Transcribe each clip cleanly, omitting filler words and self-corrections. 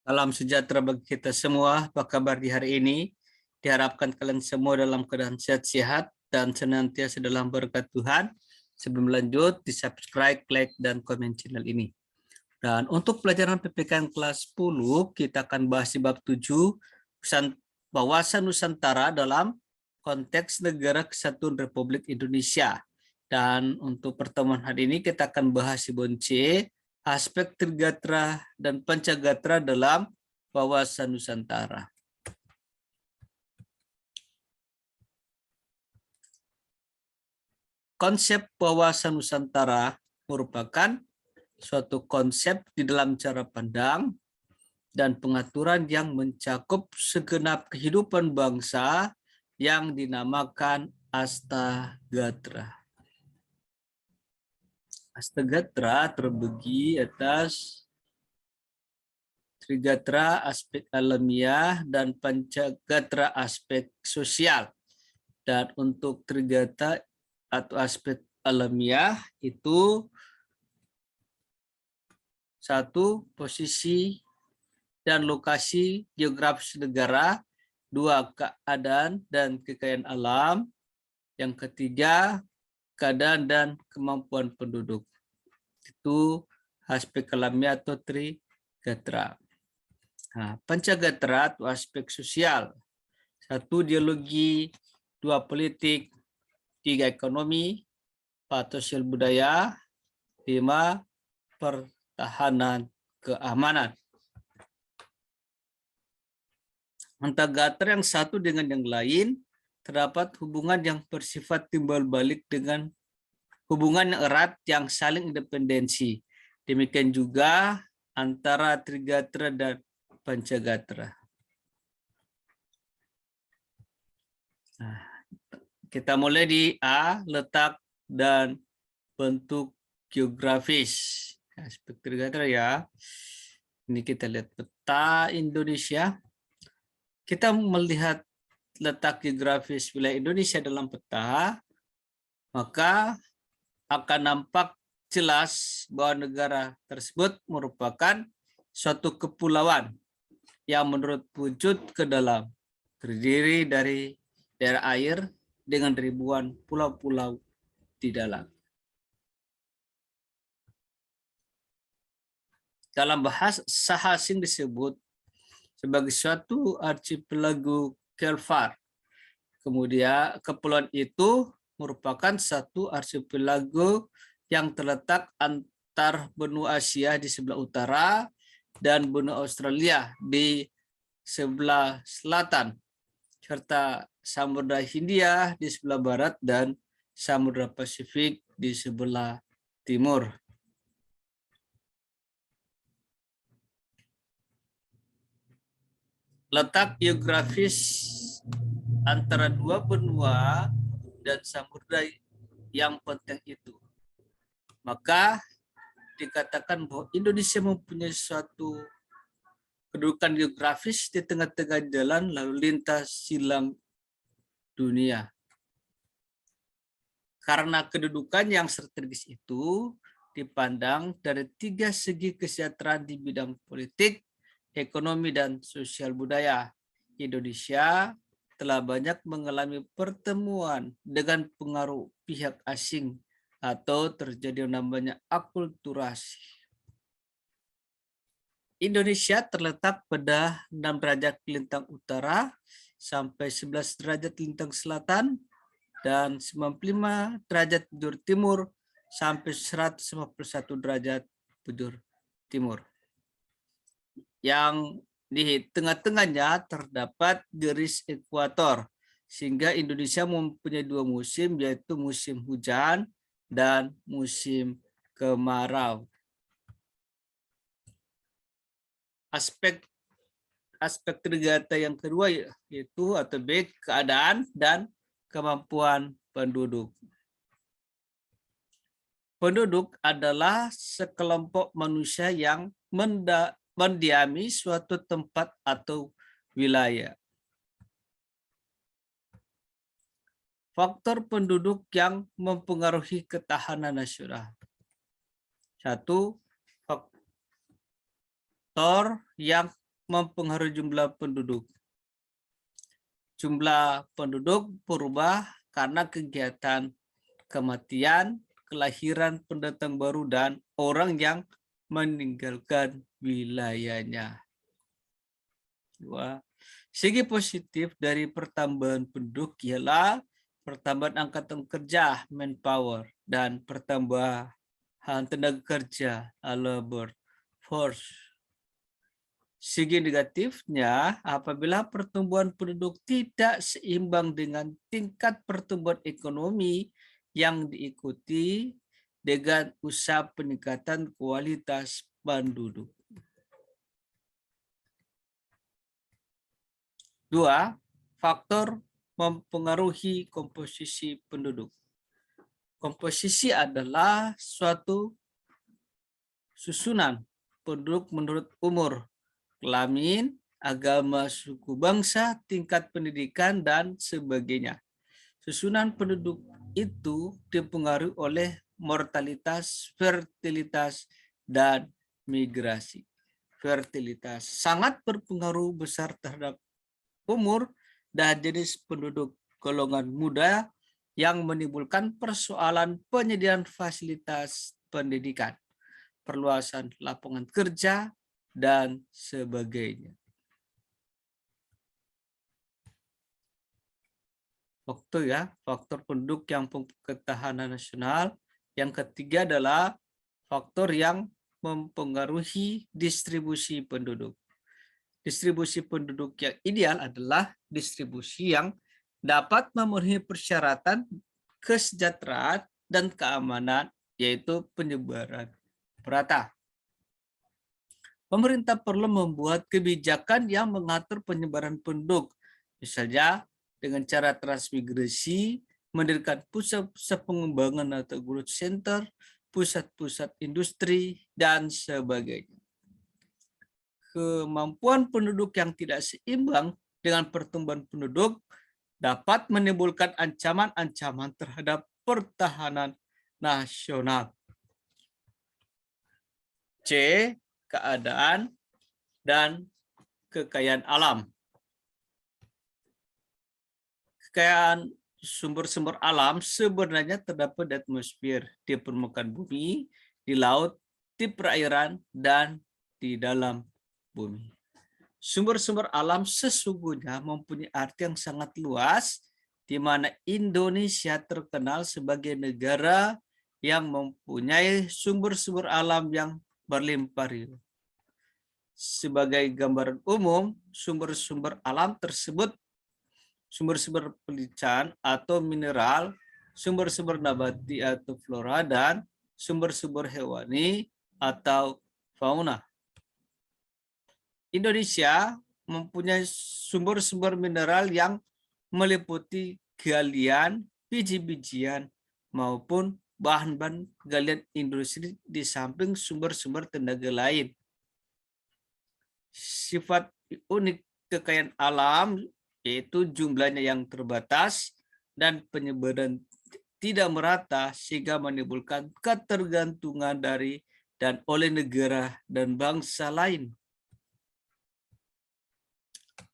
Salam sejahtera bagi kita semua. Apa kabar di hari ini? Diharapkan kalian semua dalam keadaan sehat-sehat dan senantiasa dalam berkat Tuhan. Sebelum lanjut, di-subscribe, like, dan komen channel ini. Dan untuk pelajaran PPKN kelas 10, kita akan bahas di bab 7, wawasan Nusantara dalam konteks Negara Kesatuan Republik Indonesia. Dan untuk pertemuan hari ini kita akan bahas di bab C, aspek Trigatra dan Pancagatra dalam wawasan Nusantara. Konsep wawasan Nusantara merupakan suatu konsep di dalam cara pandang dan pengaturan yang mencakup segenap kehidupan bangsa yang dinamakan Astagatra. Astagatra terbagi atas Trigatra aspek alamiah dan Pancagatra aspek sosial. Dan untuk Trigatra atau aspek alamiah itu satu, posisi dan lokasi geografis negara, dua, keadaan dan kekayaan alam, yang ketiga, keadaan dan kemampuan penduduk. Itu aspek alamiah atau Trigatra. Nah, Pancagatra atau aspek sosial, satu, ideologi, dua, politik, tiga, ekonomi, empat, sosial budaya, lima, pertahanan keamanan. Antara yang satu dengan yang lain terdapat hubungan yang bersifat timbal balik dengan hubungan yang erat yang saling independensi. Demikian juga antara Trigatra dan Pancagatra. Nah, kita mulai di A, letak dan bentuk geografis. Aspek Trigatra ya. Ini kita lihat peta Indonesia. Kita melihat letak geografis wilayah Indonesia dalam peta, maka akan nampak jelas bahwa negara tersebut merupakan suatu kepulauan yang menurut wujud ke dalam terdiri dari daerah air dengan ribuan pulau-pulau di dalam. Dalam bahasa asing disebut sebagai suatu archipelago kelvar. Kemudian kepulauan itu merupakan satu archipelago yang terletak antar benua Asia di sebelah utara dan benua Australia di sebelah selatan, serta Samudra Hindia di sebelah barat dan Samudra Pasifik di sebelah timur. Letak geografis antara dua benua dan samudra yang penting itu, maka dikatakan bahwa Indonesia mempunyai suatu kedudukan geografis di tengah-tengah jalan lalu lintas silang dunia. Karena kedudukan yang strategis itu dipandang dari tiga segi kesejahteraan di bidang politik, ekonomi, dan sosial budaya. Indonesia telah banyak mengalami pertemuan dengan pengaruh pihak asing atau terjadi yang namanya akulturasi. Indonesia terletak pada 6 derajat lintang utara sampai 11 derajat lintang selatan dan 95 derajat bujur timur sampai 151 derajat bujur timur. Yang di tengah-tengahnya terdapat garis ekuator, sehingga Indonesia mempunyai dua musim, yaitu musim hujan dan musim kemarau. Aspek Trigatra yang kedua yaitu atau B, keadaan dan kemampuan penduduk. Penduduk adalah sekelompok manusia yang mendiami suatu tempat atau wilayah. Faktor penduduk yang mempengaruhi ketahanan nasional. Satu, faktor yang mempengaruhi jumlah penduduk. Jumlah penduduk berubah karena kegiatan kematian, kelahiran pendatang baru, dan orang yang meninggalkan wilayahnya. Dua. Segi positif dari pertambahan penduduk ialah pertambahan angkatan kerja manpower dan pertambahan tenaga kerja labor force. Segi negatifnya, apabila pertumbuhan penduduk tidak seimbang dengan tingkat pertumbuhan ekonomi yang diikuti dengan usaha peningkatan kualitas penduduk. Dua, faktor mempengaruhi komposisi penduduk. Komposisi adalah suatu susunan penduduk menurut umur, kelamin, agama, suku bangsa, tingkat pendidikan, dan sebagainya. Susunan penduduk itu dipengaruhi oleh mortalitas, fertilitas, dan migrasi. Fertilitas sangat berpengaruh besar terhadap umur dan jenis penduduk golongan muda yang menimbulkan persoalan penyediaan fasilitas pendidikan, perluasan lapangan kerja, dan sebagainya. Faktor penduduk yang ketahanan nasional. Yang ketiga adalah faktor yang mempengaruhi distribusi penduduk. Distribusi penduduk yang ideal adalah distribusi yang dapat memenuhi persyaratan kesejahteraan dan keamanan, yaitu penyebaran merata. Pemerintah perlu membuat kebijakan yang mengatur penyebaran penduduk, misalnya dengan cara transmigrasi, mendirikan pusat-pusat pengembangan atau growth center, pusat-pusat industri, dan sebagainya. Kemampuan penduduk yang tidak seimbang dengan pertumbuhan penduduk dapat menimbulkan ancaman-ancaman terhadap pertahanan nasional. C. Keadaan dan kekayaan alam. Kekayaan sumber-sumber alam sebenarnya terdapat di atmosfer, di permukaan bumi, di laut, di perairan, dan di dalam bumi. Sumber-sumber alam sesungguhnya mempunyai arti yang sangat luas, di mana Indonesia terkenal sebagai negara yang mempunyai sumber-sumber alam yang berlimpah ruah. Sebagai gambaran umum, sumber-sumber alam tersebut sumber-sumber pelican atau mineral, sumber-sumber nabati atau flora, dan sumber-sumber hewani atau fauna. Indonesia mempunyai sumber-sumber mineral yang meliputi galian, biji-bijian, maupun bahan-bahan galian industri di samping sumber-sumber tenaga lain. Sifat unik kekayaan alam yaitu jumlahnya yang terbatas dan penyebaran tidak merata sehingga menimbulkan ketergantungan dari dan oleh negara dan bangsa lain.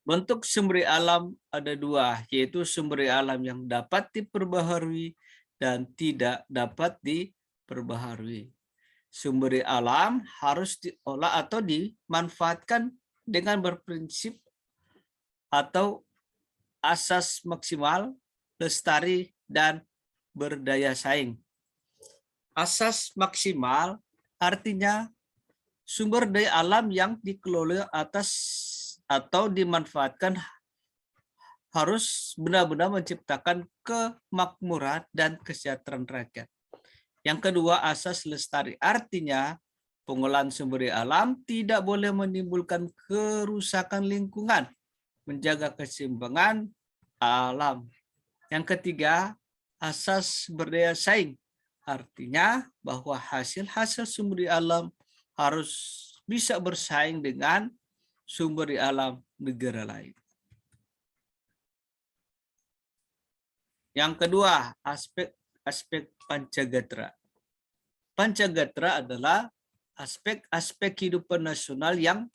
Bentuk sumber alam ada dua, yaitu sumber alam yang dapat diperbaharui dan tidak dapat diperbaharui. Sumber alam harus diolah atau dimanfaatkan dengan berprinsip atau asas maksimal, lestari, dan berdaya saing. Asas maksimal artinya sumber daya alam yang dikelola atas atau dimanfaatkan harus benar-benar menciptakan kemakmuran dan kesejahteraan rakyat. Yang kedua, asas lestari artinya pengolahan sumber daya alam tidak boleh menimbulkan kerusakan lingkungan, menjaga keseimbangan alam. Yang ketiga, asas berdaya saing artinya bahwa hasil-hasil sumber daya alam harus bisa bersaing dengan sumber daya alam negara lain. Yang kedua, aspek Pancagatra. Pancagatra adalah aspek-aspek kehidupan nasional yang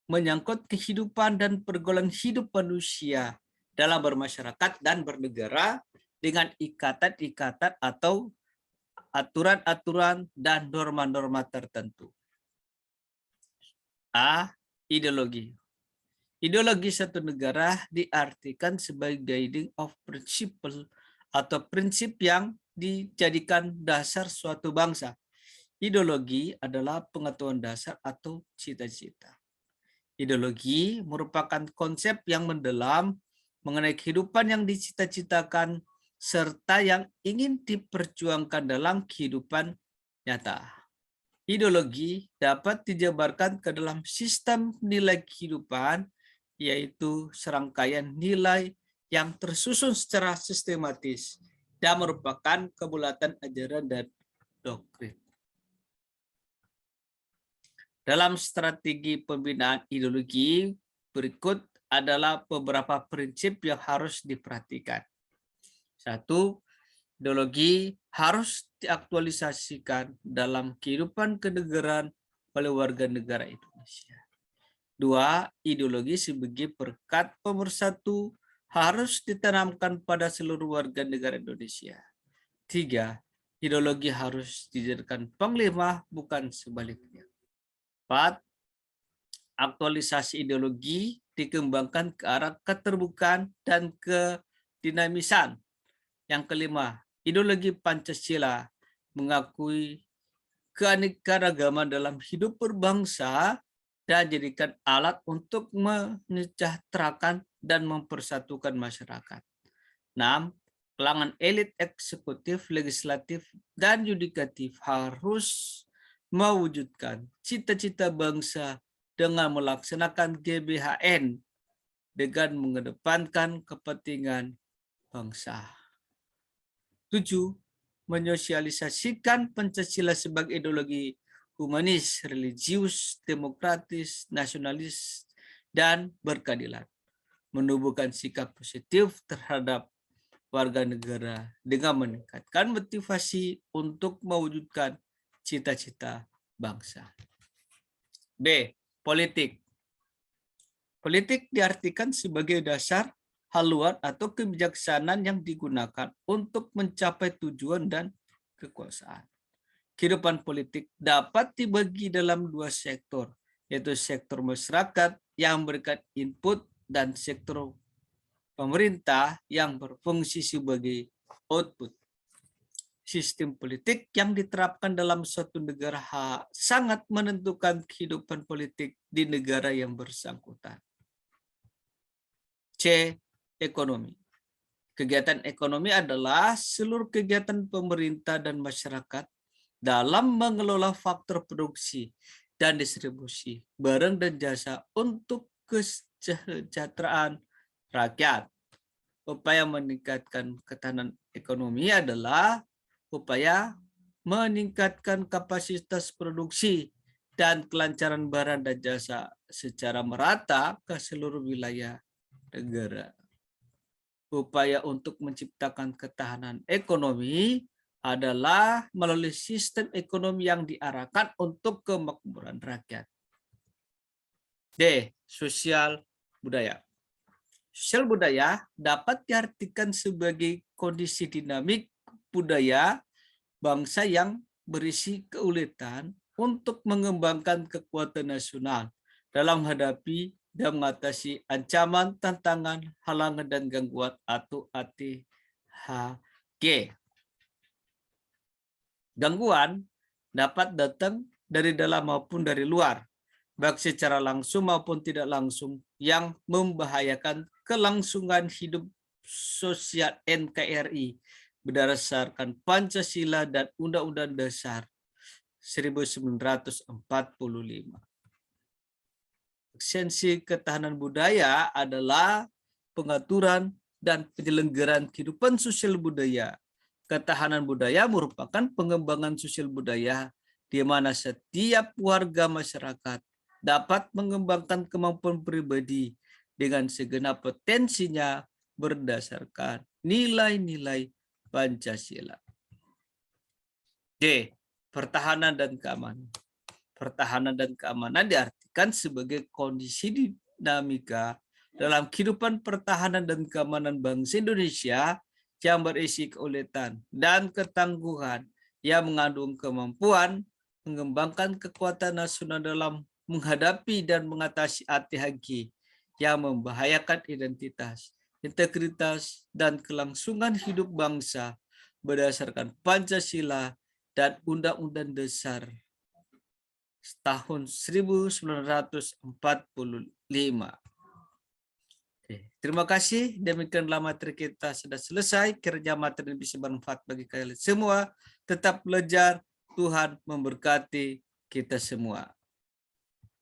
menyangkut kehidupan dan pergaulan hidup manusia dalam bermasyarakat dan bernegara dengan ikatan-ikatan atau aturan-aturan dan norma-norma tertentu. A. Ideologi. Ideologi satu negara diartikan sebagai guiding of principle atau prinsip yang dijadikan dasar suatu bangsa. Ideologi adalah pengetahuan dasar atau cita-cita. Ideologi merupakan konsep yang mendalam mengenai kehidupan yang dicita-citakan serta yang ingin diperjuangkan dalam kehidupan nyata. Ideologi dapat dijabarkan ke dalam sistem nilai kehidupan, yaitu serangkaian nilai yang tersusun secara sistematis dan merupakan kebulatan ajaran dan doktrin. Dalam strategi pembinaan ideologi, berikut adalah beberapa prinsip yang harus diperhatikan. 1. Ideologi harus diaktualisasikan dalam kehidupan kenegaraan oleh warga negara Indonesia. 2. Ideologi sebagai perekat pemersatu harus ditanamkan pada seluruh warga negara Indonesia. 3. Ideologi harus dijadikan panglima, bukan sebaliknya. 4. Aktualisasi ideologi dikembangkan ke arah keterbukaan dan kedinamisan. Yang kelima, ideologi Pancasila mengakui keanekaragaman dalam hidup berbangsa dan jadikan alat untuk menyejahterakan dan mempersatukan masyarakat. 6. Kalangan elit eksekutif, legislatif, dan yudikatif harus mewujudkan cita-cita bangsa dengan melaksanakan GBHN dengan mengedepankan kepentingan bangsa. 7. Menyosialisasikan Pancasila sebagai ideologi humanis, religius, demokratis, nasionalis, dan berkeadilan. Menumbuhkan sikap positif terhadap warga negara dengan meningkatkan motivasi untuk mewujudkan cita-cita bangsa. B. Politik. Politik diartikan sebagai dasar, haluan atau kebijaksanaan yang digunakan untuk mencapai tujuan dan kekuasaan. Kehidupan politik dapat dibagi dalam dua sektor, yaitu sektor masyarakat yang memberikan input dan sektor pemerintah yang berfungsi sebagai output. Sistem politik yang diterapkan dalam suatu negara sangat menentukan kehidupan politik di negara yang bersangkutan. C. Ekonomi. Kegiatan ekonomi adalah seluruh kegiatan pemerintah dan masyarakat dalam mengelola faktor produksi dan distribusi barang dan jasa untuk kesejahteraan rakyat. Upaya meningkatkan ketahanan ekonomi adalah upaya meningkatkan kapasitas produksi dan kelancaran barang dan jasa secara merata ke seluruh wilayah negara. Upaya untuk menciptakan ketahanan ekonomi adalah melalui sistem ekonomi yang diarahkan untuk kemakmuran rakyat. D. Sosial budaya. Sosial budaya dapat diartikan sebagai kondisi dinamik budaya bangsa yang berisi keuletan untuk mengembangkan kekuatan nasional dalam menghadapi dan mengatasi ancaman, tantangan, halangan, dan gangguan atau ATHG. Gangguan dapat datang dari dalam maupun dari luar, baik secara langsung maupun tidak langsung, yang membahayakan kelangsungan hidup sosial NKRI berdasarkan Pancasila dan Undang-Undang Dasar 1945. Esensi ketahanan budaya adalah pengaturan dan penyelenggaraan kehidupan sosial budaya. Ketahanan budaya merupakan pengembangan sosial budaya di mana setiap warga masyarakat dapat mengembangkan kemampuan pribadi dengan segenap potensinya berdasarkan nilai-nilai Pancasila. D. Pertahanan dan keamanan. Pertahanan dan keamanan diartikan sebagai kondisi dinamika dalam kehidupan pertahanan dan keamanan bangsa Indonesia yang berisi keuletan dan ketangguhan yang mengandung kemampuan mengembangkan kekuatan nasional dalam menghadapi dan mengatasi hati-hati yang membahayakan identitas, integritas, dan kelangsungan hidup bangsa berdasarkan Pancasila dan Undang-Undang Dasar tahun 1945. Terima kasih. Demikianlah materi kita sudah selesai. Kiranya materi ini bisa bermanfaat bagi kalian semua. Tetap belajar. Tuhan memberkati kita semua.